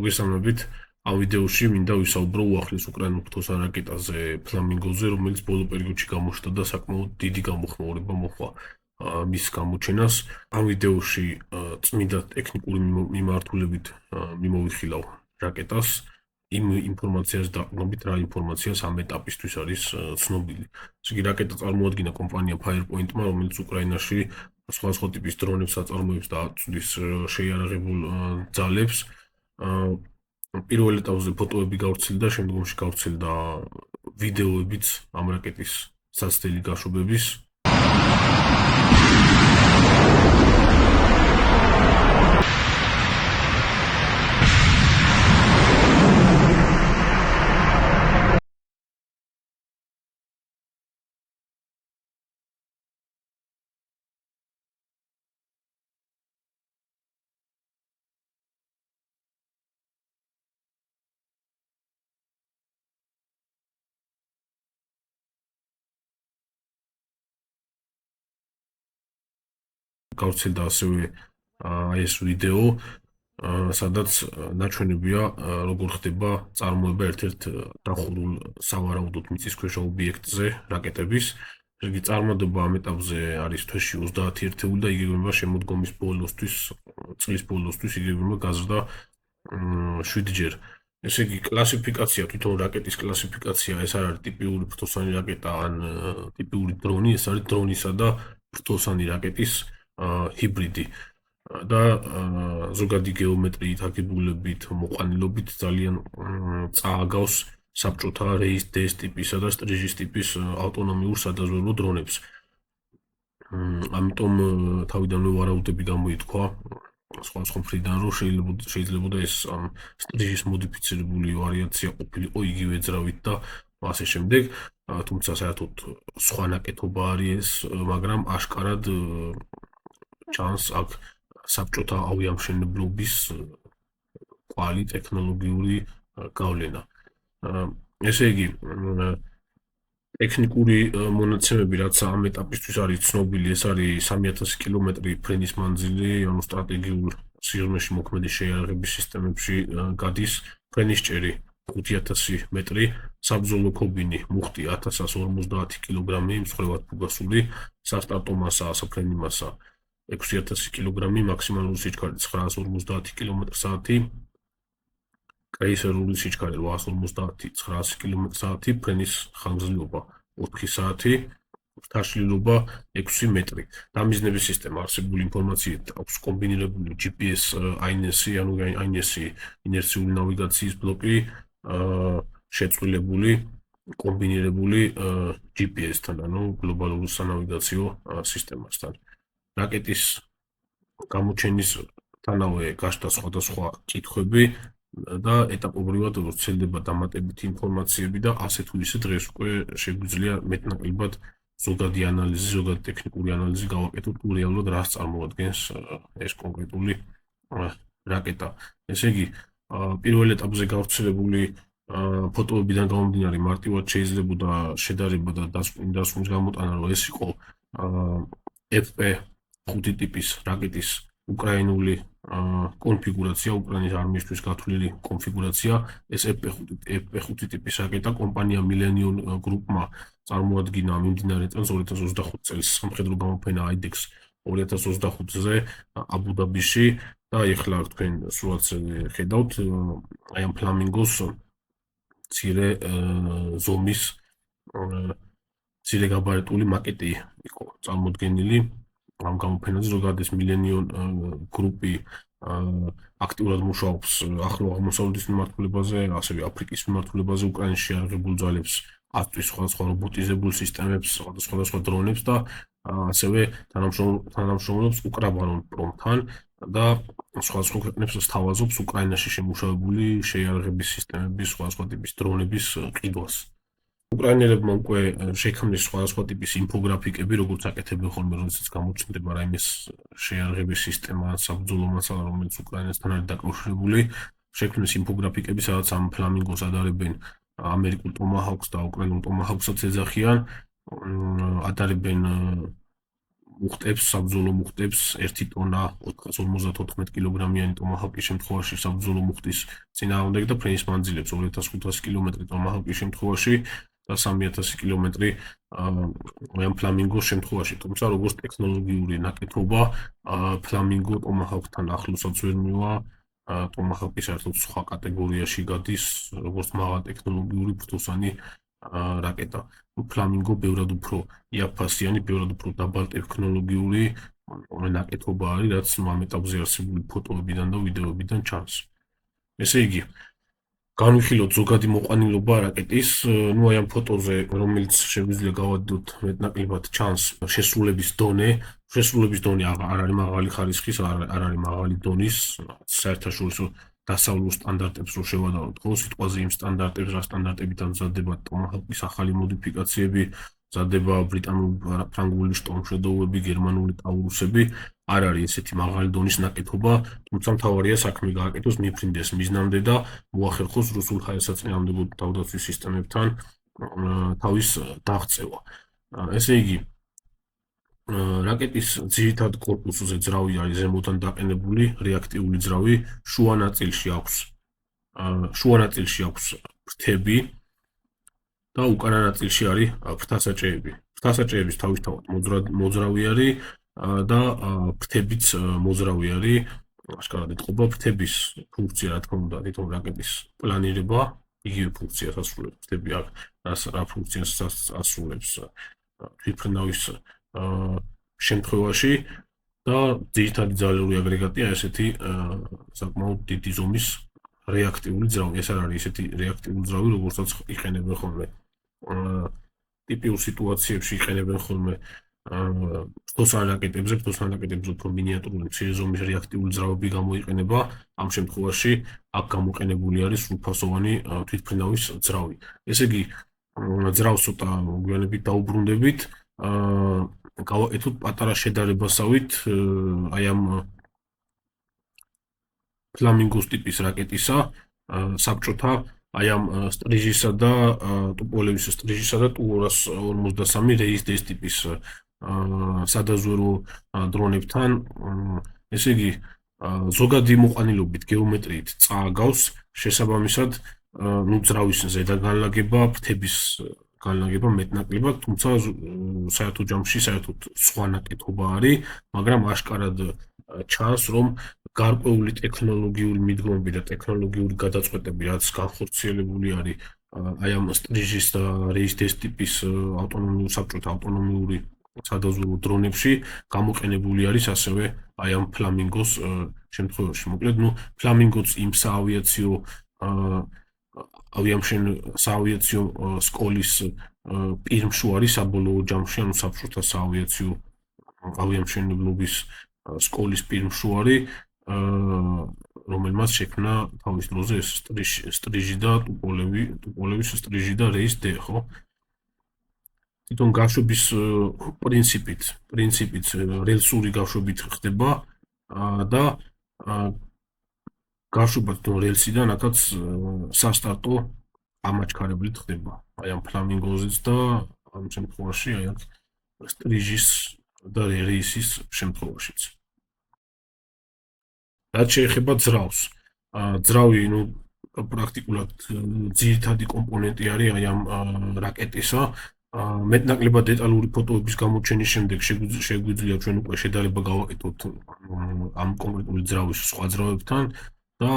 მოგესალმებით. ამ ვიდეოში მინდა ვისაუბრო უახლეს უკრაინულ ფრთოსან რაკეტაზე ფლამინგოზე, რომელიც ბოლო პერიოდში გამოჩნდა და საკმაოდ დიდი გამოხმაურება მოჰყვა მის გამოჩენას. ამ ვიდეოში წმინდა ტექნიკური მიმართულებით მიმოვიხილავ რაკეტას, იმ ინფორმაციას დაყრდნობით, რა ინფორმაციას ამ ეტაპისთვის არის ცნობილი. ესე იგი, რაკეტა წარმოადგინა კომპანია Firepoint-მა, რომელიც უკრაინაში სხვადასხვა ტიპის დრონებს აწარმოებს და აწვდის შეიარაღებულ ძალებს. პირველ ეტაპზე ფოტოები გავრცელდა, შემდგომში გავრცელდა ვიდეოებიც ამ რაკეტის საცდელი გაშვებების. გავრცელდა ასევე ეს ვიდეო, სადაც ნაჩვენებია, როგორ ხდება წარმოება ერთ-ერთ დახურულ სავარაუდოდ მიწისქვეშა ობიექტზე რაკეტების. ესე იგი, წარმოება ამ ეტაპზე არის თვეში 30 ერთეული და იგეგმება შემოდგომის ბოლოსთვის, წლის ბოლოსთვის იგეგმება გაზრდა 7-ჯერ. ესე იგი, კლასიფიკაცია, თვითონ რაკეტის კლასიფიკაცია, ეს არ არის ტიპიური ფრთოსანი რაკეტა ან ტიპური დრონი, ეს არის დრონისა და ფრთოსანი რაკეტის ჰიბრიდი და ზოგადი გეომეტრიით, აგებულებით, მოყვანილობით ძალიან წააგავს საბჭოთა რეის DS ტიპისა და სტრიჟის ტიპის ავტონომიურ სადაზვერვო დრონებს. ამიტომ თავიდანვე ვარაუდები გამოითქვა სხვადასხვა მხრიდან, რომ შეიძლება ეს სტრიჟის მოდიფიცირებული ვარიაცია ყოფილიყო იგივე ძრავით და ასე შემდეგ, თუმცა საერთოდ სხვა ნაკეთობა არის ეს, მაგრამ აშკარად ჩანს აქ საბჭოთა ავიამშენებლობის კვალი ტექნოლოგიური გავლენა. ესე იგი, ტექნიკური მონაცემები, რაც ამ ეტაპისთვის არის ცნობილი, ეს არის 3000 კილომეტრი ფრენის მანძილი, ანუ სტრატეგიულ სიღრმეში მოქმედი შეიარაღების სისტემებში გადის ფრენისჭერი 5000 მეტრი, საბრძოლო ქობინი მუხტი 1050 კილოგრამი, მსხვერპლად ფუგასული, სასტარტო მასა, საფრენი მასა 6000 კილოგრამი, მაქსიმალური სიჩქარე 950 კმ/სთ, კრეისერული სიჩქარე 850-900 კმ/სთ, ფრენის ხანგრძლივობა 4 საათი, ფრთაშლილობა 6 მეტრი. დამიზნების სისტემა არსებული ინფორმაციით აქვს კომბინირებული GPS INS, ანუ INS ინერციული ნავიგაციის ბლოკი, შეწყვილებული კომბინირებული GPS-თან, ანუ გლობალური სანავიგაციო სისტემასთან. რაკეტის გამოჩენისთანავე გაჩნდა სხვადასხვა კითხვები და ეტაპობრივად ვრცელდება დამატებითი ინფორმაციები და ასე თუ ისე დღეს უკვე შეგვიძლია მეტნაკლებად ზოგადი ანალიზი, ზოგადი ტექნიკური ანალიზი გავაკეთოთ, თუ რეალურად რას წარმოადგენს ეს კონკრეტული რაკეტა. ესე იგი, პირველ ეტაპზე გავრცელებული ფოტოებიდან გამომდინარე, მარტივად შეიძლებოდა შედარება და დასკვნის გამოტანა, რომ ეს იყო FP5 ტიპის რაკეტის უკრაინული კონფიგურაცია, უკრაინის არმიისთვის გათვლილი კონფიგურაცია. ეს FP5 ტიპის რაკეტა კომპანია Millennium Group-მა წარმოადგინა მიმდინარე წელს 2025 წელს სამხედრო გამოფენა IDEX 2025-ზე აბუ-დაბიში და ეხლა თქვენ სულაც ხედავთ, აი ამ ფლამინგოს მცირე ზომის მცირე გაბარიტული მაკეტი იყო წარმოდგენილი. ამ გამოფენაზე ზოგადად Millennium Group-ი აქტიურად მუშაობს ახლო აღმოსავლეთის მიმართულებაზე, ასევე აფრიკის მიმართულებაზე, უკრაინის შეიარაღებულ ძალებს აწვის სხვადასხვა რობოტიზებულ სისტემებს, სხვადასხვა დრონებს და ასევე თანამშრომლობს უკრაბანპრომთან და სხვადასხვა ქვეყნებს სთავაზობს უკრაინაში შემუშავებული შეიარაღების სისტემების, სხვადასხვა ტიპის დრონების ყიდვას. უკრაინელებმა უკვე შექმნეს სხვადასხვა ტიპის ინფოგრაფიკები, როგორც აკეთებენ ხოლმე, როდესაც გამოჩნდება რაიმე შეიარაღების სისტემა, საბრძოლო მასალა, რომელიც უკრაინასთან არის დაკავშირებული, შექმნეს ინფოგრაფიკები, სადაც ამ ფლამინგოს ადარებენ ამერიკულ ტომაჰავკს და უკრაინულ ტომაჰავკსაც ეძახიან, ადარებენ მუხტებს, საბრძოლო მუხტებს 1 ტონა 454 კილოგრამიანი ტომაჰავკის შემთხვევაში საბრძოლო მუხტის წინააღმდეგ და ფრენის მანძილებს 2500 კილომეტრი ტომაჰავკის შემთხვევაში და 3000 კილომეტრი ამ ფლამინგოს შემთხვევაში. თუმცა როგორც ტექნოლოგიური ნაკეთობა ფლამინგო ტომაჰავკთან ახლოსაც ვერ მივა. ტომაჰავკი საერთოდ სხვა კატეგორიაში გადის, როგორც მაღალტექნოლოგიური ფრთოსანი რაკეტა. ფლამინგო ბევრად უფრო იაფფასიანი, ბევრად უფრო დაბალტექნოლოგიური ნაკეთობა არის, რაც ამ ეტაპზე არსებული ფოტოებიდან და ვიდეოებიდან ჩანს. ესე იგი, განვიხილოთ ზოგადი მოყვანილობა რაკეტის, აი ამ ფოტოზე, რომელიც შეგვიძლია გავადოთ მეტნაკლებად ჩანს შესრულების დონე. შესრულების დონე არ არის მაღალი ხარისხის, არ არის მაღალი დონის, საერთაშორისო დასავლურ სტანდარტებს რო შევადაროთ, ხო, სიტყვაზე იმ სტანდარტებს, რა სტანდარტებიდან მზადდება ტომაჰავკის ახალი მოდიფიკაციები, მზადდება ბრიტანული, ფრანგული შტორმშედოვრები, გერმანული ტაურუსები, არ არის ესეთი მაღალი დონის ნაკეთობა, თუმცა მთავარია საქმე გააკეთოს, მიფრინდეს მიზნამდე და მოახერხოს რუსულ ჰაერსაწინააღმდეგო თავდაცვის სისტემებთან თავის დაღწევა. ესე იგი, რაკეტის ძირითად კორპუსზე ძრავი არის ზემოდან დაყენებული რეაქტიული ძრავი, შუა ნაწილში აქვს ფრთები და უკანა ნაწილში არის ფრთასაჭეები. ფრთასაჭეების თავისთავად მოძრავი არის და ფრთებიც მოძრავი არის. აშკარად ეთყობა ფრთების ფუნქცია, რა თქმა უნდა, თვითონ რაკეტის პლანირება, იგივე ფუნქციას ასრულებს ფრთები აქ, რა ფუნქციას ასრულებს თვითმფრინავის შემთხვევაში და ძირითადი ძალური აგრეგატია ესეთი საკმაოდ დიდი ზომის რეაქტიული ძრავი. ეს არ არის ესეთი რეაქტიული ძრავი, როგორცაც იყენებენ ხოლმე ტიპიურ სიტუაციებში იყენებენ ხოლმე ფთოსან რაკეტებზე უფრო მინიატურული მცირე ზომის რეაქტიული ძრავები გამოიყენება. ამ შემთხვევაში აქ გამოყენებული არის სრულფასოვანი თვითმფრინავის ძრავი. ესე იგი, ძრავს ცოტა მოგვიანებით დაუბრუნდებით. გავაკეთოთ პატარა შედარებასავით აი ამ ფლამინგოს ტიპის რაკეტისა, საბჭოთა აი ამ სტრიჟისა და ტუპოლევის სტრიჟისა და Tu-253 რეის ტიპის სადაზვერო დრონებთან. ესე იგი, ზოგადი მოყვანილობით გეომეტრიით წააგავს შესაბამისად ძრავის ზედა განლაგება, ფრთების განლაგება მეტნაკლებად, თუმცა საერთო ჯამში საერთოდ სხვა ნაკეთობა არის, მაგრამ აშკარად ჩანს, რომ გარკვეული ტექნოლოგიური მიდგომები და ტექნოლოგიური გადაწყვეტები, რაც განხორციელებული არის აი ამ სტრიჟის და რეის ტიპის საბჭოთა ავტონომიური სადაზვერო დრონებში, გამოყენებული არის ასევე აი ამ ფლამინგოს შემთხვევაში. მოკლედ, ფლამინგოც იმ საავიაციო სკოლის პირმშუარი საბოლოო ჯამში, ანუ საბჭოთა საავიაციო ავიამშენებლობის სკოლის პირმშუარი, რომელმაც შექმნა თავის დროზე ეს სტრიჟი და ტუპოლევის სტრიჟი და რეის D, ხო? თვითონ გაშვების პრინციპით რელსური გაშვებით ხდება და გაშვება თვითონ რელსიდან, აქაც სასტარტო ამაჩქარებლით ხდება. აი ამ ფლამინგოზეც და ამ შემთხვევაში აი ამ სტრიჟის და რეისის შემთხვევაშიც. რაც შეეხება ძრავს. ძრავი, პრაქტიკულად ძირითადი კომპონენტი არის აი ამ რაკეტისა. მეტნაკლებად დეტალური ფოტოების გამოჩენის შემდეგ შეგვიძლია ჩვენ უკვე შედარება გავაკეთოთ ამ კონკრეტული ძრავის სხვა ძრავებთან და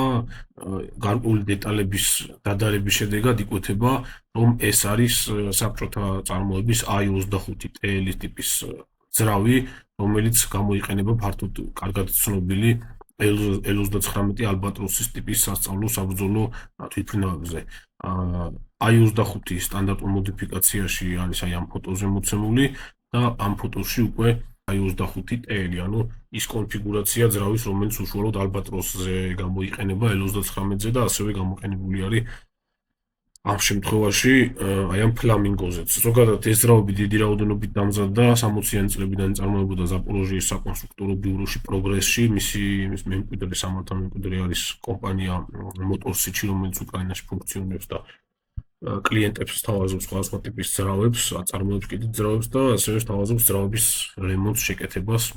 გარკვეული დეტალების დადარების შედეგად იკვეთება, რომ ეს არის საბჭოთა წარმოების I-25TL ტიპის ძრავი, რომელიც გამოიყენება ფართოდ კარგად ცნობილი L-39 ალბატროსის ტიპის სასწავლო საბრძოლო თვითმფრინავებზე. I-25 სტანდარტულ მოდიფიკაციაში არის აი ამ ფოტოზე მოცემული და ამ ფოტოში უკვე I-25TL, ანუ ის კონფიგურაცია ძრავის, რომელიც უშუალოდ ალბატროსზე გამოიყენება L-39-ზე და ასევე გამოყენებული არის ამ შემთხვევაში აი ამ ფლამინგოზეც. ზოგადად ეს ძრავები დიდი რაოდენობით დამზადდა 60-იანი წლებიდან წარმოებოდა ზაპოროჟიეს საკონსტრუქტორო ბიუროში პროგრესში. მისი მემკვიდრე, სამართალ მემკვიდრე არის კომპანია მოტორსიჩი, რომელიც უკრაინაში ფუნქციონირებს და კლიენტებს თავაზობს სხვადასხვა ტიპის ძრავებს, აწარმოებს კიდე ძრავებს და ასევე თავაზობს ძრავების რემონტს, შეკეთებას,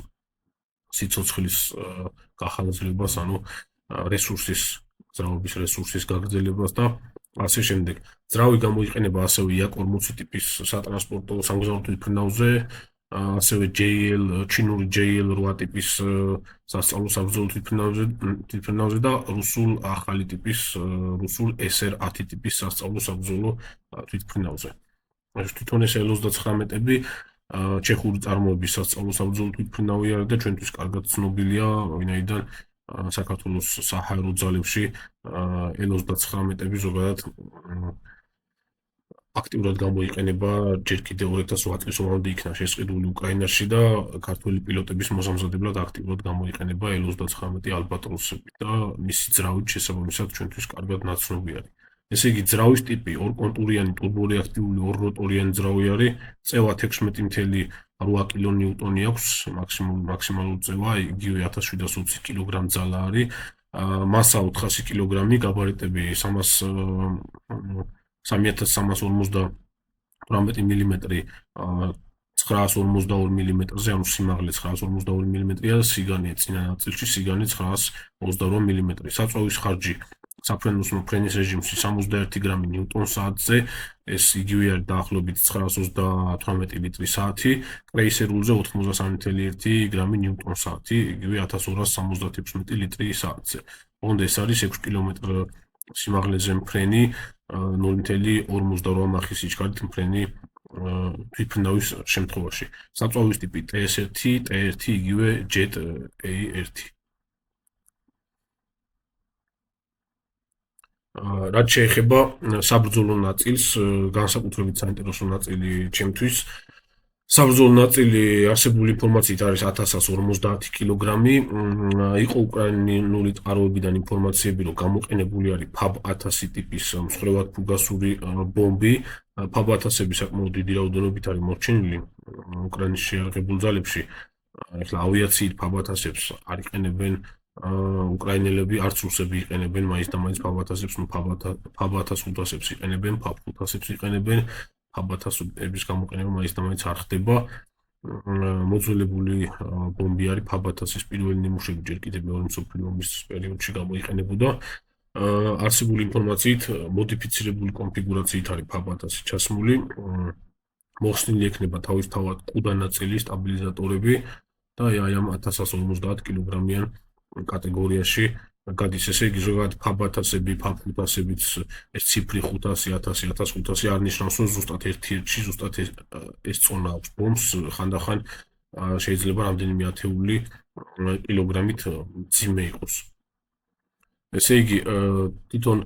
სიცოცხლის გახალისლებას, ანუ რესურსის, ძრავების რესურსის გაგრძელებას და ასე შემდეგ. ძრავი გამოიყენება ასევე IA-42 ტიპის სატრანსპორტო სამგზავრო თვითმფრინავზე, ასევე JL, ჩინური JL8 ტიპის სასწავლო საბრძოლო თვითმფრინავზე და რუსულ ახალი ტიპის, რუსულ SR10 ტიპის სასწავლო საბრძოლო თვითმფრინავზე. თვითონ ეს L-39-ები ჩეხური წარმოების სასწავლო საბრძოლო თვითმფრინავი არის და ჩვენთვის კარგად ცნობილია, ვინაიდან საქართველოს საჰაერო ძალებში L-39-ები ზოგადად აქტიურად გამოიყენება ჯერ კიდევ 2008 წლის ომამდე იქნა შესყიდული უკრაინაში და ქართველი პილოტების მოსამზადებლად აქტიურად გამოიყენება L-39 ალბატროსები და მისი ძრავით შესაბამისად ჩვენთვის კარგად ნაცნობი არის. ესე იგი, ძრავის ტიპი ორკონტურიანი ტურბორეაქტიული ორროტორიანი ძრავი არის, წევა 16.8 კილონიუტონი აქვს, მაქსიმალური წევა, იგივე 1720 კილოგრამ ძალა არის, მასა 400 კილოგრამი, გაბარიტები 3358 მილიმეტრი, 952 მილიმეტრზე, ანუ სიმაღლე 952 მილიმეტრია, სიგანე წინა ნაწილში, სიგანე 928 მილიმეტრი. საწვავის ხარჯი საფრენოსნო ფრენის რეჟიმში 61 გრამი ნიუტონ-საათზე, ეს იგივე არის დაახლოებით 928 ლიტრი საათი, კრეისერულზე 83.1 გრამი ნიუტონ-საათი, იგივე 1276 ლიტრი საათზე. ოღონდ ეს არის 6 კილომეტრ სიმაღლეზე მფრენი, 0.48 მახის სიჩქარით მფრენი თვითმფრინავის შემთხვევაში. საწვავის ტიპი TS1, T1, იგივე Jet A1. რაც შეეხება საბრძოლო ნაწილს, განსაკუთრებით საინტერესო ნაწილი ჩემთვის, საბრძოლო ნაწილი არსებული ინფორმაციით არის 1150 კილოგრამი, იყო უკრაინული წყაროებიდან ინფორმაციები, რომ გამოყენებული არის FAB-1000 ტიპის მსხვილად ფუგასური ბომბი. FAB-1000-ები საკმაოდ დიდი რაოდენობით არის მორჩენილი უკრაინის შეიარაღებულ ძალებში. ახლა ავიაციით FAB-1000-ებს არ იყენებენ უკრაინელები, არც რუსები იყენებენ მაინც და მაინც FAB-1000-ებს, FAB-1500-ებს იყენებენ, FAB-500-ებს იყენებენ, FAB-1000-ების გამოყენება მაინც და მაინც არ ხდება. მოძველებული ბომბი არის FAB-1000-ის პირველი ნიმუშები ჯერ კიდევ მეორე მსოფლიო ომის პერიოდში გამოიყენებოდა. არსებული ინფორმაციით, მოდიფიცირებული კონფიგურაციით არის FAB-1000 ჩასმული. მოხსნილი ექნება თავისთავად ყუდა ნაწილი, სტაბილიზატორები და აი ამ 1150 კილოგრამიან კატეგორიაში გადის. ესე იგი, ზოგადად FAB-1000-ები, FAB-500-ებიც ეს ციფრი 500, 1000, 1500 არ ნიშნავს, რომ ზუსტად ერთ-ერთში ზუსტად ეს წონა აქვს ბომბს, ხანდახან შეიძლება რამდენიმე ათეული კილოგრამით მძიმე იყოს. ესე იგი, თვითონ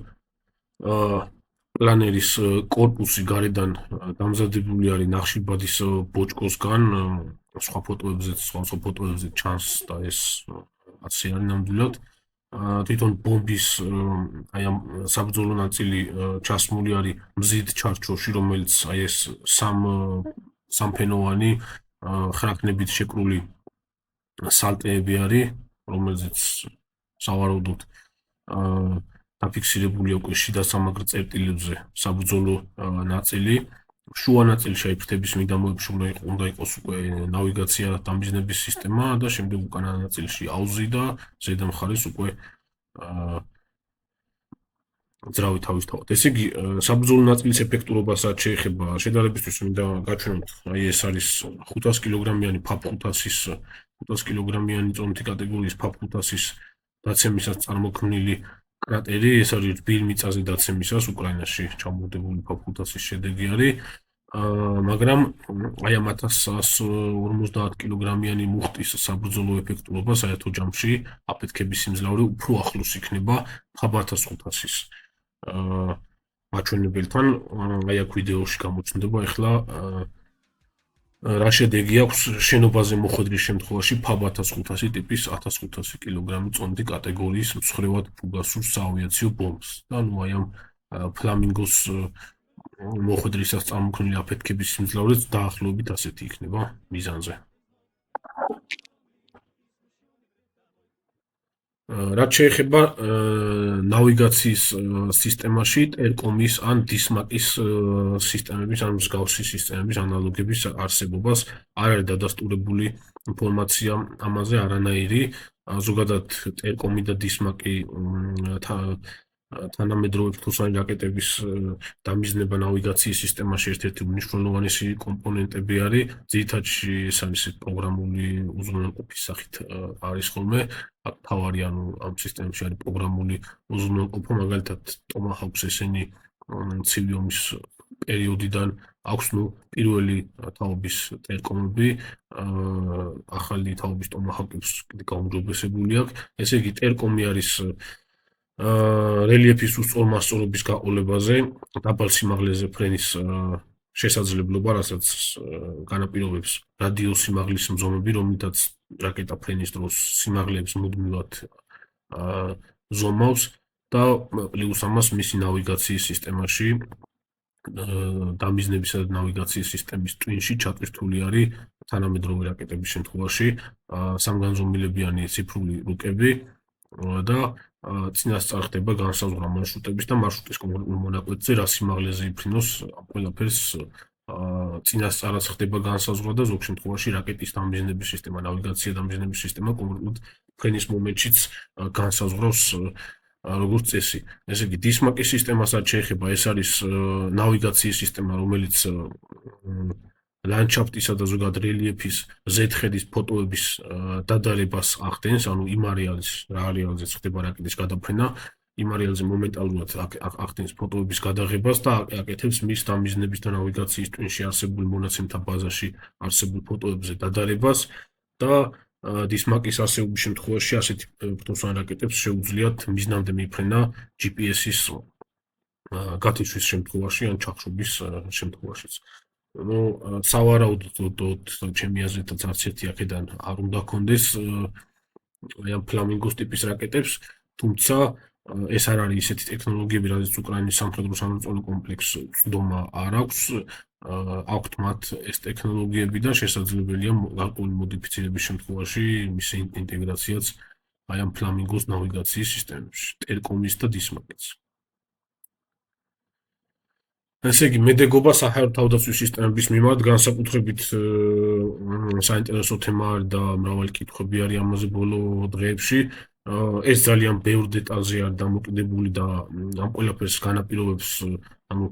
პლანერის კორპუსი გარედან დამზადებული არის ნახშირბადის ბოჭკოსგან, სხვა ფოტოებზე ჩანს და ეს ასე არის ნამდვილად. თვითონ ბომბის აი ამ საბრძოლო ნაწილი ჩასმული არის მზით ჩარჩოში, რომელიც აი ეს სამფენოვანი ხრაქნებით შეკრული სალტეები არის, რომელზეც სავარაუდოდ დაფიქსირებულია უკვე შიდა სამაგრ წერტილებზე საბრძოლო ნაწილი. შუა ნაწილში აი ფრთების მიდამოებში უნდა იყოს უკვე ნავიგაცია დამიზნების სისტემა და შემდეგ უკანა ნაწილში აუზი და ზედა მხარეს უკვე ძრავი თავისთავად. ესე იგი, საბრძოლო ნაწილის ეფექტურობასაც შეეხება შედარებისთვის მინდა გაჩვენოთ, აი ეს არის 500 კილოგრამიანი FAB-500-ის 500 კილოგრამიანი წონითი კატეგორიის FAB-500-ის დაცემისას წარმოქმნილი კრატერი, ეს არის რბილ მიწაზე დაცემისას უკრაინაში ჩამოვარდებული FAB-500-ის შედეგი არის, მაგრამ აი ამ 1150 კილოგრამიანი მუხტის საბრძოლო ეფექტურობა საერთო ჯამში აფეთქების სიმძლავრე უფრო ახლოს იქნება FAB-1500-ის მაჩვენებელთან. აი აქ ვიდეოში გამოჩნდება ახლა რა შედეგი აქვს შენობაზე მოხვედრის შემთხვევაში FAB-1500 ტიპის 1500 კილოგრამი წონითი კატეგორიის მსხვილად ფუგასურ საავიაციო ბომბს. და ნუ აი ამ ფლამინგოს მოხვედრისას წარმოქმნილი აფეთქების სიმძლავრეც დაახლოებით ასეთი იქნება მიზანზე. რაც შეეხება ნავიგაციის სისტემაში ტერკომის ან დისმაკის სისტემების ან მსგავსი სისტემების ანალოგების არსებობას არ არის დადასტურებული ინფორმაცია ამაზე არანაირი. ზოგადად ტერკომი და დისმაკი თანამედროვე ფრთოსანი რაკეტების დამიზნება ნავიგაციის სისტემაში ერთ-ერთი მნიშვნელოვანი კომპონენტები არის. ძირითადში ეს არის პროგრამული უზრუნველყოფის სახით არის ხოლმე. თავარი ანუ ამ სისტემებში არის პროგრამული უზრუნველყოფა, მაგალითად ტომაჰაუქს ესენი ცივი ომის პერიოდიდან აქვს პირველი თაობის ტერკომები, ახალი თაობის ტომაჰაუქებს გაუმჯობესებული აქვს. ესე იგი ტერკომი არის რელიეფის უსწორმასწორობის გაყოლებაზე, დაბალ სიმაღლეზე ფრენის შესაძლებლობა, რასაც განაპირობებს რადიო სიმაღლის მძომები, რომლითაც რაკეტა ფრენის დროს სიმაღლეებს მუდმივად ზომავს და პლუს ამას მისი ნავიგაციის სისტემაში დამიზნებისა და ნავიგაციის სისტემის ტვინში ჩატვირთული არის თანამედროვე რაკეტების შემთხვევაში სამგანზომილებიანი ციფრული რუკები და წინასწარ ხდება განსაზღვრა მარშრუტების და მარშრუტის კონკრეტულ მონაკვეთზე რა სიმაღლეზე იფრინოს ამ ყველაფერს წინასწარაც ხდება განსაზღვრა და ზოგ შემთხვევაში რაკეტის დამიზნების სისტემა, ნავიგაცია დამიზნების სისტემა კონკრეტულად ფრენის მომენტშიც განსაზღვრავს როგორც წესი. ესე იგი დისმაკის სისტემასაც შეეხება, ეს არის ნავიგაციის სისტემა, რომელიც ლანდშაფტისა და ზოგადად რელიეფის ზედხედის ფოტოების დადარებას ახდენს, ანუ იმ არეალს, რა არეალზეც ხდება რაკეტის გადაფრენა, იმ არეალზე მომენტალურად ახდენს ფოტოების გადაღებას და აკეთებს მის დამიზნების და ნავიგაციის ტვინში არსებული მონაცემთა ბაზაში არსებულ ფოტოებზე დადარებას და დისმაკის არსებობის შემთხვევაში ასეთი ფრთოსან რაკეტებს შეუძლიათ მიზნამდე მიფრენა GPS-ის გათიშვის შემთხვევაში ან ჩახშობის შემთხვევაშიც. სავარაუდოდ ჩემი აზრითაც არც ერთი აქედან არ უნდა ქონდეს ამ ფლამინგოს ტიპის რაკეტებს, თუმცა ეს არ არის ისეთი ტექნოლოგიები, რადგან უკრაინის სამხედრო სამრეწველო კომპლექსს ცდომა არ აქვს, აქვთ მათ ეს ტექნოლოგიები და შესაძლებელია გარკვეული მოდიფიცირების შემთხვევაში მისი ინტეგრაციაც აი ამ ფლამინგოს ნავიგაციის სისტემებში, ტერკომის და დისმაკის. ესე იგი, მედეგობა საჰაერო თავდაცვის სისტემების მიმართ განსაკუთრებით საინტერესო თემა არის და მრავალი კითხვები არის ამაზე ბოლო დღეებში. ეს ძალიან ბევრ დეტალზე არის დამოკიდებული და ამ ყველაფერს განაპირობებს ანუ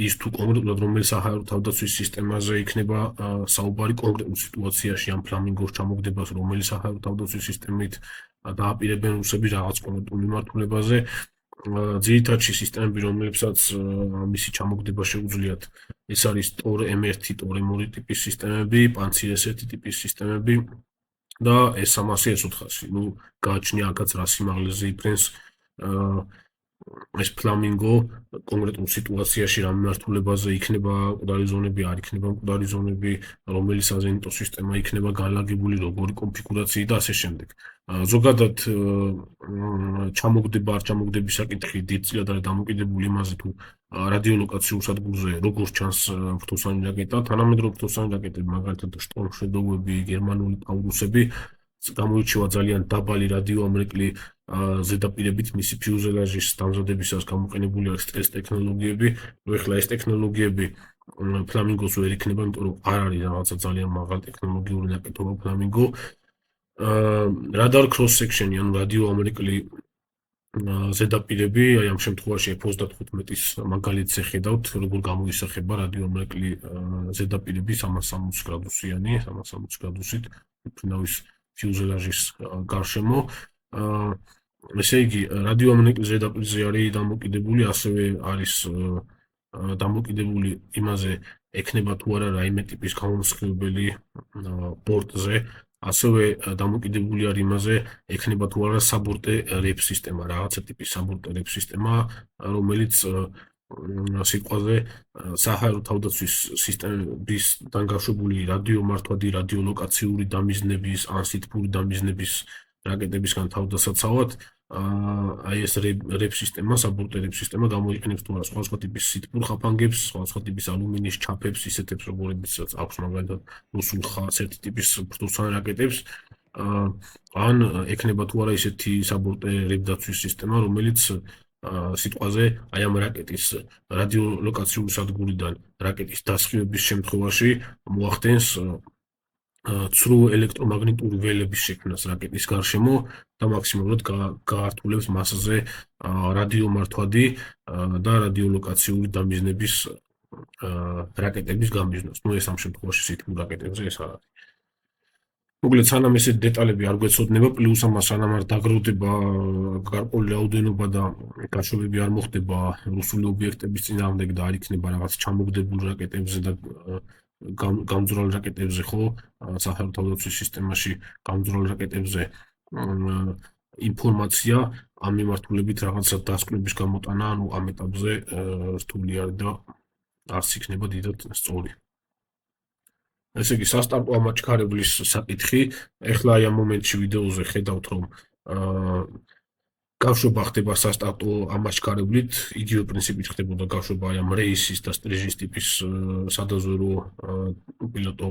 ის თუ კონკრეტულად რომელი საჰაერო თავდაცვის სისტემაზე იქნება საუბარი კონკრეტულ სიტუაციაში ამ ფლამინგოს ჩამოგდებას რომელი საჰაერო თავდაცვის სისტემით დააპირებენ რუსები რაღაც კონკრეტულ მიმართულებაზე. ძირითადში სისტემები, რომლებსაც მისი ჩამოგდება შეუძლიათ, ეს არის TOR M1, TOR M2 ტიპის სისტემები, Pantsir S1 ტიპის სისტემები და S300, S400. გააჩნია აქაც რა სიმაღლეზე იფრენს ეს ფლამინგო კონკრეტულ სიტუაციაში რა მიმართულებაზე იქნება მკვდარი ზონები, არ იქნება მკვდარი ზონები, რომელი საზენიტო სისტემა იქნება განლაგებული, როგორი კონფიგურაციით და ასე შემდეგ. ზოგადად ჩამოგდება არ ჩამოგდების საკითხი დიდწილად არის დამოკიდებული იმაზე თუ რადიოლოკაციურ სადგურზე როგორ ჩანს ფრთოსანი რაკეტა, თანამედროვე ფრთოსანი რაკეტები, მაგალითად Storm Shadow-ები, გერმანული ტაურუსები გამოირჩევა ძალიან დაბალი რადიოამრეკლი ზედაპირებით მისი ფიუზელაჟის დამზადებისას გამოყენებული არის სტრეს ტექნოლოგიები. ეხლა ეს ტექნოლოგიები ფლამინგოს ვერ იქნება, იმიტომ რომ არ არის რაღაცა ძალიან მაღალი ტექნოლოგიური ნაკეთობა ფლამინგო. რადარ cross section-ი, ანუ რადიოამრეკლი ზედაპირები, აი ამ შემთხვევაში F-35-ის მაგალითზე ხედავთ, როგორ გამოისახება რადიოამრეკლი ზედაპირები 360 გრადუსიანი, 360 გრადუსით ფინალის ფიუზელაჟის გარშემო. ესე იგი, რადიოამრეკლი ზედაპირზე არის დამოკიდებული, ასევე არის დამოკიდებული იმაზე, ექნება თუ არა რაიმე ტიპის გამომსხივებელი ბორტზე, ასევე დამოკიდებული არის იმაზე, ექნება თუ არა საბორტე რეპ სისტემა, რაღაცა ტიპის საბორტე რეპ სისტემა, რომელიც სიტყვაზე საჰაერო თავდაცვის სისტემებისთან გაშვებული რადიომართვადი რადიოლოკაციური დამიზნების ან სითბური დამიზნების რაკეტებისგან თავდასაცავად აი ეს რეპ სისტემა, საბორტე რეპ სისტემა გამოიყენებს თუ არა სხვა ტიპის სითბურ ხაფანგებს, სხვა ტიპის ალუმინის ჩაფებს, ისეთებს, როგორებიცაც აქვს მაგალითად რუსულ ხ-1 ტიპის ფრთოსან რაკეტებს. ან ექნება თუ არა ისეთი საბორტე რებდაცვის სისტემა, რომელიც სიტყვაზე აი ამ რაკეტის რადიოლოკაციური სადგურიდან რაკეტის დასხივების შემთხვევაში მოახდენს ცრუ ელექტრომაგნიტური ველების შექმნას რაკეტის გარშემო და მაქსიმალურად გაართულებს მასზე რადიომართვადი და რადიოლოკაციური დამიზნების რაკეტების გამიზნოს. ნუ ეს ამ შემთხვევაში სითბურ რაკეტებზე ეს არ არის. მოკლედ სანამ ესეთი დეტალები არ გვეცოდნება, პლუს ამას სანამ არ დაგროვდება გარკვეული რაოდენობა და გაშვებები არ მოხდება რუსული ობიექტების წინააღმდეგ და არ იქნება რაღაც ჩამოგდებულ რაკეტებზე და გამძვრალ რაკეტებზე ხო საჰაერო თავდაცვის სისტემაში გამძვრალ რაკეტებზე ინფორმაცია ამ მიმართულებით რაღაცა დასკვნების გამოტანა, ანუ ამ ეტაპზე რთული არის და არც იქნება დიდად სწორი. ესე იგი სასტარტო ამაჩქარებლის საკითხი, ეხლა აი ამ მომენტში ვიდეოზე ხედავთ, რომ გაშვება ხდება სასტარტო ამაჩქარებლით, იგივე პრინციპით ხდებოდა გაშვება აი ამ რეისის და სტრიჟის ტიპის სადაზვერო უპილოტო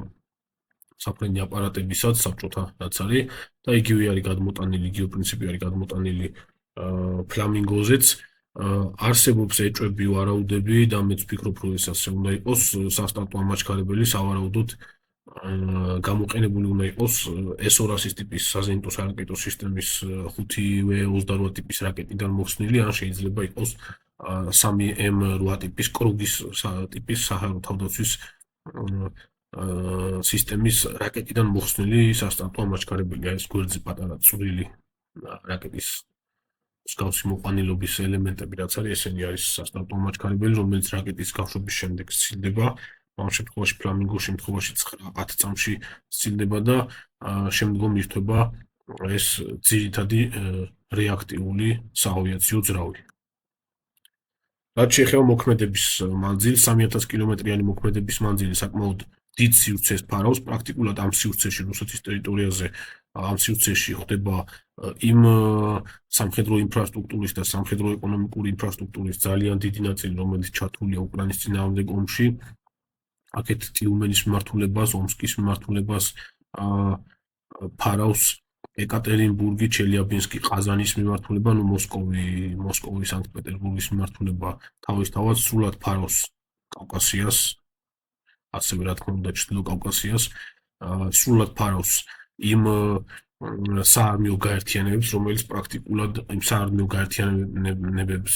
საფრენი აპარატებისაც, საბჭოთა რაც არის და იგივე არის გადმოტანილი, იგივე პრინციპი არის გადმოტანილი ფლამინგოზეც. არსებობს ეჭვები, ვარაუდები და მეც ვფიქრობ, რომ ეს ასე უნდა იყოს, სასტარტო ამაჩქარებელი სავარაუდოდ გამოყენებული უნდა იყოს S-200-ის ტიპის საზეიმტო სარაკეტო სისტემის 5W28 ტიპის რაკეტიდან მოხსნილი, ან შეიძლება იყოს 3M8 ტიპის კრუგის ტიპის საჰაერო თავდაცვის სისტემის რაკეტიდან მოხსნილი სასტარტო ამაჩქარებელი. ეს გვერდზე პატარა წვრილი რაკეტის მსგავსი მოყვანილობის ელემენტები რაც არის, ესენი არის სასტარტო ამაჩქარებელი, რომელიც რაკეტის გაშვების შემდეგ სცილდება. ამ შემთხვევაში ფლამინგოს შემთხვევაში 9-10 წამში სცილდება და შემდგომ ირთვება ეს ძირითადი რეაქტიული საავიაციო ძრავი. რაც შეეხება მოქმედების მანძილს, 3000 კილომეტრიანი მოქმედების მანძილი საკმაოდ დიდ სივრცეს ფარავს, პრაქტიკულად ამ სივრცეში რუსეთის ტერიტორიაზე ამ სივრცეში ხდება იმ სამხედრო ინფრასტრუქტურის და სამხედრო ეკონომიკური ინფრასტრუქტურის ძალიან დიდი ნაწილი, რომელიც ჩართულია უკრაინის წინააღმდეგ ომში. აქეთ ტიუმენის მიმართულებას, ომსკის მიმართულებას ფარავს ეკატერინბურგი, ჩელიაბინსკი, ყაზანის მიმართულება, ნუ მოსკოვი, სანქტ-პეტერბურგის მიმართულება თავისთავად სრულად ფარავს კავკასიას, ასევე რა თქმა უნდა ჩრდილო კავკასიას, სრულად ფარავს იმ საარმიო გაერთიანებებს, რომელიც პრაქტიკულად იმ საარმიო გაერთიანებებს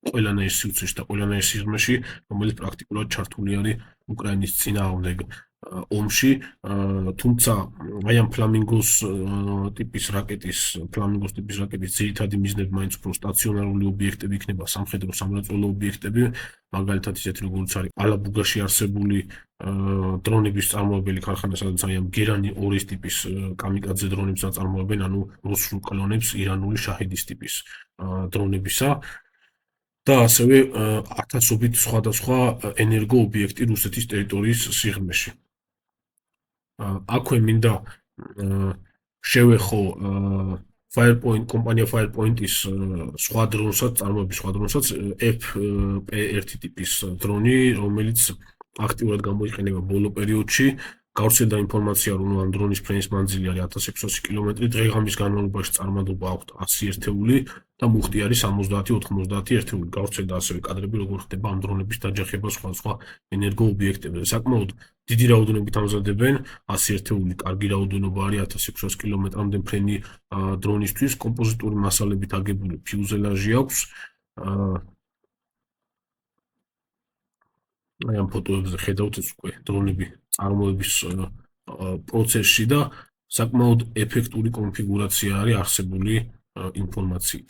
ყველანაირ სივრცეში და ყველანაირ სიღრმეში, რომელიც პრაქტიკულად ჩართული არის უკრაინის წინააღმდეგ ომში, თუმცა აი ამ ფლამინგოს ტიპის რაკეტის ძირითადი მიზნები მაინც უფრო სტაციონარული ობიექტები იქნება, სამხედრო სამრეწველო ობიექტები, მაგალითად ისეთი როგორც არის ალაბუგაში არსებული დრონების წარმოებელი ქარხანა, სადაც აი ამ გერანი 2-ის ტიპის კამიკაძე დრონებს აწარმოებენ, ანუ რუსულ კლონებს ირანული შაჰიდის ტიპის დრონებისა. და ასევე ათასობით სხვადასხვა ენერგო ობიექტი რუსეთის ტერიტორიის სიღრმეში. აქვე მინდა შევეხო კომპანია Firepoint-ის სხვა დრონსაც FP1 ტიპის დრონი, რომელიც აქტიურად გამოიყენება ბოლო პერიოდში. გავრცელდა ინფორმაცია, რომ ამ დრონის ფრენის მანძილი არის 1600 კილომეტრი, დღე-ღამის განმავლობაში წარმატება აქვს 100 ერთეული და მუხტი არის 70-90 ერთეული. გავრცელდა ასევე კადრები, როგორ ხდება ამ დრონების დაჯახება სხვადასხვა ენერგო ობიექტებზე. საკმაოდ დიდი რაოდენობით ამზადებენ, 100 ერთეული კარგი რაოდენობა არის 1600 კილომეტრამდე ფრენი დრონისთვის, კომპოზიტური მასალებით აგებული ფიუზელაჟი აქვს. აი ამ ფოტოებზე ხედავთ ეს უკვე დრონები წარმოების პროცესში და საკმაოდ ეფექტური კონფიგურაცია არის არსებული ინფორმაციით.